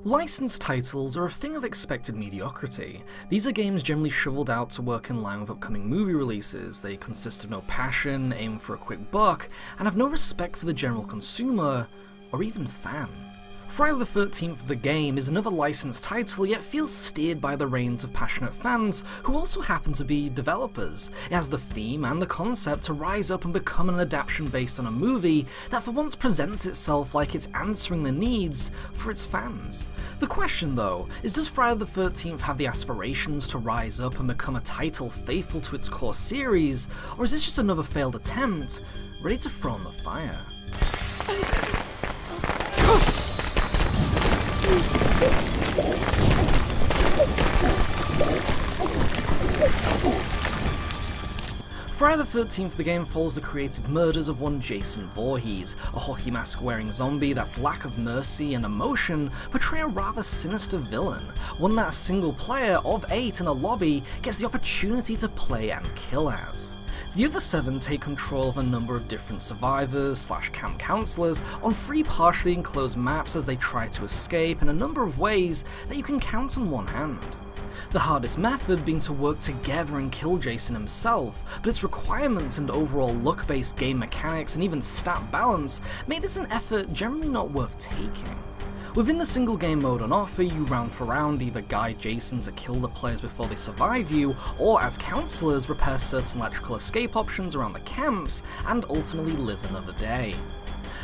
Licensed titles are a thing of expected mediocrity. These are games generally shoveled out to work in line with upcoming movie releases. They consist of no passion, aim for a quick buck, and have no respect for the general consumer, or even fan. Friday the 13th, the game, is another licensed title, yet feels steered by the reins of passionate fans who also happen to be developers. It has the theme and the concept to rise up and become an adaptation based on a movie that for once presents itself like it's answering the needs for its fans. The question though is, does Friday the 13th have the aspirations to rise up and become a title faithful to its core series, or is this just another failed attempt ready to throw in the fire? Friday the 13th, the game follows the creative murders of one Jason Voorhees, a hockey mask wearing zombie that's lack of mercy and emotion portray a rather sinister villain, one that a single player of 8 in a lobby gets the opportunity to play and kill as. The other 7 take control of a number of different survivors/camp counselors on 3 partially enclosed maps as they try to escape in a number of ways that you can count on one hand. The hardest method being to work together and kill Jason himself, but its requirements and overall luck-based game mechanics and even stat balance made this an effort generally not worth taking. Within the single game mode on offer, you round for round either guide Jason to kill the players before they survive you, or as counselors repair certain electrical escape options around the camps, and ultimately live another day.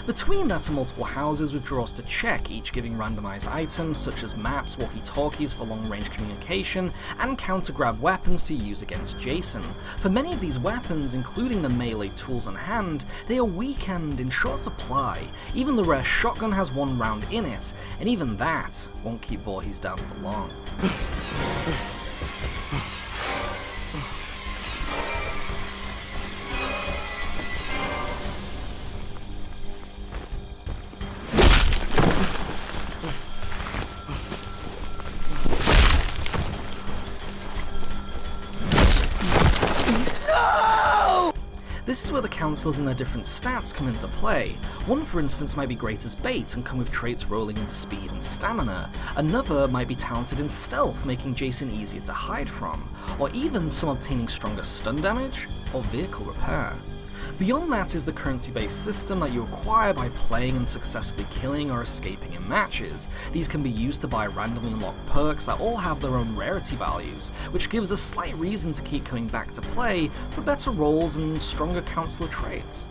Between that are multiple houses with drawers to check, each giving randomized items such as maps, walkie-talkies for long-range communication, and counter-grab weapons to use against Jason. For many of these weapons, including the melee tools on hand, they are weak and in short supply. Even the rare shotgun has 1 round in it, and even that won't keep Voorhees down for long. This is where the counselors and their different stats come into play. One, for instance, might be great as bait and come with traits rolling in speed and stamina. Another might be talented in stealth, making Jason easier to hide from. Or even some obtaining stronger stun damage or vehicle repair. Beyond that is the currency-based system that you acquire by playing and successfully killing or escaping in matches. These can be used to buy randomly unlocked perks that all have their own rarity values, which gives a slight reason to keep coming back to play for better rolls and stronger counselor traits.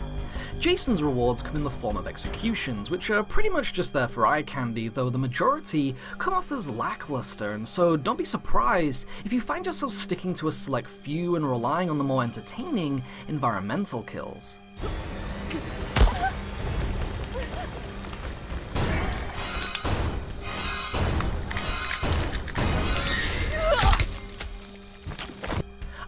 Jason's rewards come in the form of executions, which are pretty much just there for eye candy, though the majority come off as lackluster, and so don't be surprised if you find yourself sticking to a select few and relying on the more entertaining environmental kills.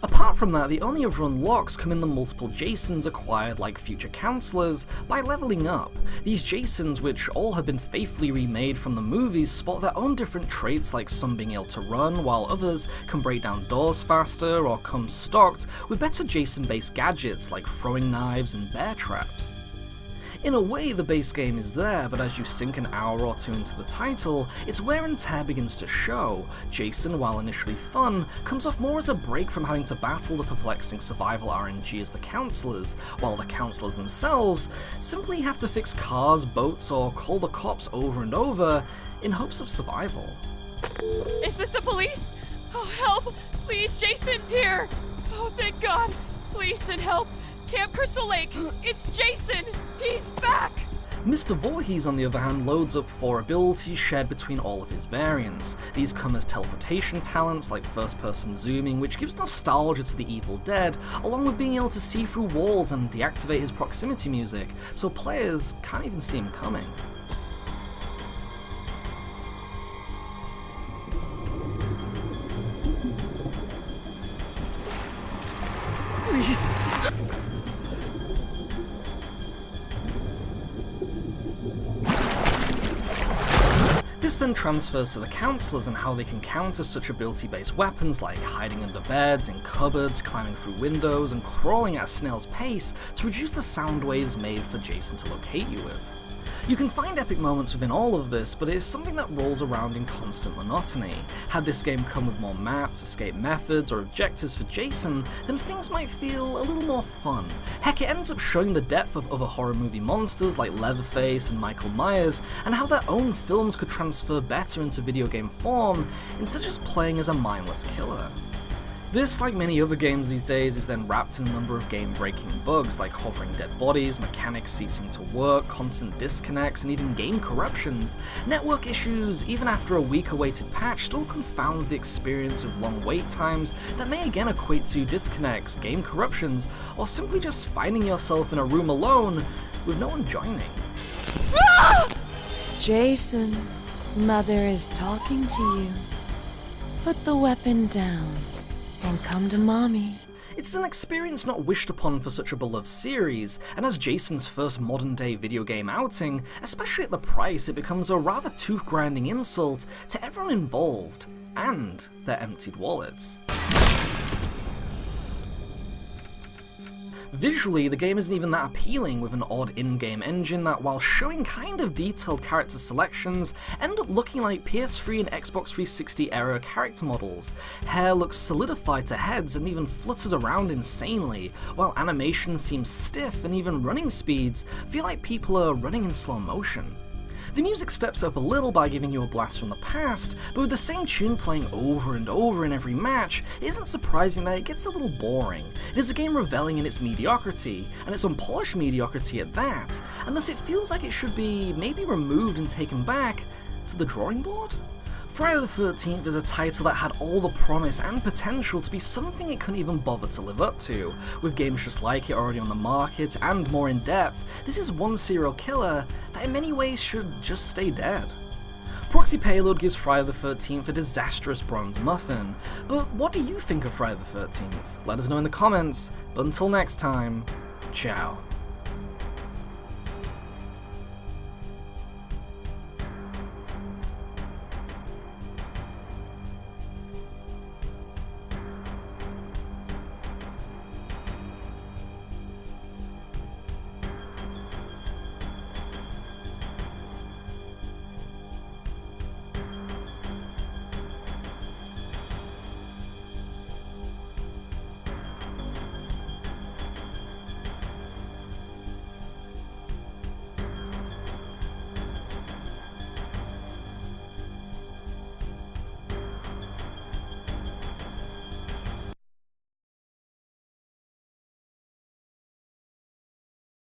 Apart from that, the only other unlocks come in the multiple Jasons acquired like future counselors by leveling up. These Jasons, which all have been faithfully remade from the movies, sport their own different traits, like some being able to run, while others can break down doors faster or come stocked with better Jason-based gadgets like throwing knives and bear traps. In a way, the base game is there, but as you sink an hour or 2 into the title, its wear and tear begins to show. Jason, while initially fun, comes off more as a break from having to battle the perplexing survival RNG as the counselors, while the counselors themselves simply have to fix cars, boats, or call the cops over and over in hopes of survival. Is this the police? Oh, help! Please, Jason's here! Oh, thank God! Please send help! Camp Crystal Lake! It's Jason! He's back! Mr. Voorhees, on the other hand, loads up 4 abilities shared between all of his variants. These come as teleportation talents like first-person zooming, which gives nostalgia to the Evil Dead, along with being able to see through walls and deactivate his proximity music, so players can't even see him coming. Please. This then transfers to the counselors and how they can counter such ability-based weapons like hiding under beds, in cupboards, climbing through windows, and crawling at a snail's pace to reduce the sound waves made for Jason to locate you with. You can find epic moments within all of this, but it is something that rolls around in constant monotony. Had this game come with more maps, escape methods, or objectives for Jason, then things might feel a little more fun. Heck, it ends up showing the depth of other horror movie monsters like Leatherface and Michael Myers, and how their own films could transfer better into video game form, instead of just playing as a mindless killer. This, like many other games these days, is then wrapped in a number of game-breaking bugs like hovering dead bodies, mechanics ceasing to work, constant disconnects, and even game corruptions. Network issues, even after a week-awaited patch, still confounds the experience with long wait times that may again equate to disconnects, game corruptions, or simply just finding yourself in a room alone with no one joining. Jason, Mother is talking to you. Put the weapon down and come to Mommy. It's an experience not wished upon for such a beloved series, and as Jason's first modern-day video game outing, especially at the price, it becomes a rather tooth-grinding insult to everyone involved, and their emptied wallets. Visually, the game isn't even that appealing, with an odd in-game engine that, while showing kind of detailed character selections, end up looking like PS3 and Xbox 360 era character models. Hair looks solidified to heads and even flutters around insanely, while animation seems stiff and even running speeds feel like people are running in slow motion. The music steps up a little by giving you a blast from the past, but with the same tune playing over and over in every match, it isn't surprising that it gets a little boring. It is a game reveling in its mediocrity, and its unpolished mediocrity at that, and thus it feels like it should be maybe removed and taken back to the drawing board? Friday the 13th is a title that had all the promise and potential to be something it couldn't even bother to live up to. With games just like it already on the market and more in depth, this is one serial killer that in many ways should just stay dead. Proxy Payload gives Friday the 13th a disastrous bronze muffin, but what do you think of Friday the 13th? Let us know in the comments, but until next time, ciao.